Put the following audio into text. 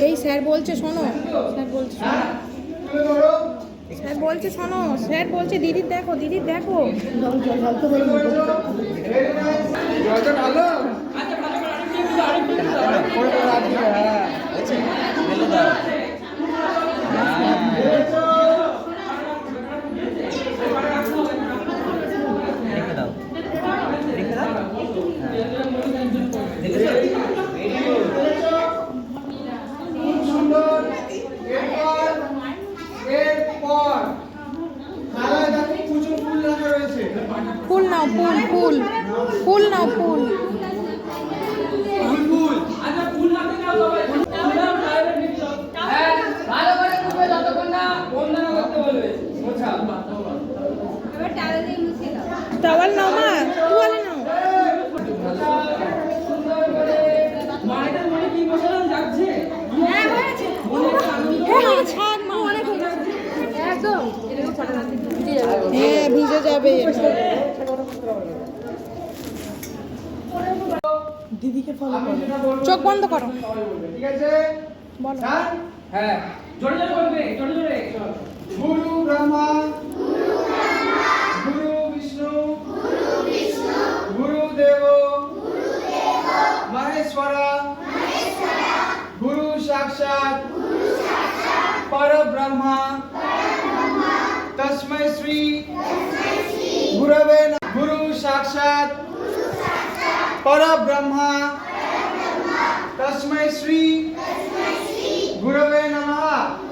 এই স্যার বলছে শোনো, স্যার বলছে স্যার বলছে শোনো, স্যার বলছে দিদির দেখো, দিদির দেখো। ফুল নাও, ফুল ফুল ফুল নাও, ফুল টাওয়াল নাও মা, টাওয়ালে নাও। হ্যাঁ ভিজে যাবে। দিদিকে ফলো করো, চোখ বন্ধ করো, ঠিক আছে বলো। হ্যাঁ জোরে জোরে বলবে, জোরে জোরে। গুরু ব্রহ্মা গুরু বিষ্ণু গুরু দেব মহেশ্বরা গুরু সাক্ষাৎ परब्रह्मा तस्मै श्री गुरवे नमः। गुरु साक्षात् परब्रह्मा तस्मै श्री गुरवे नमः।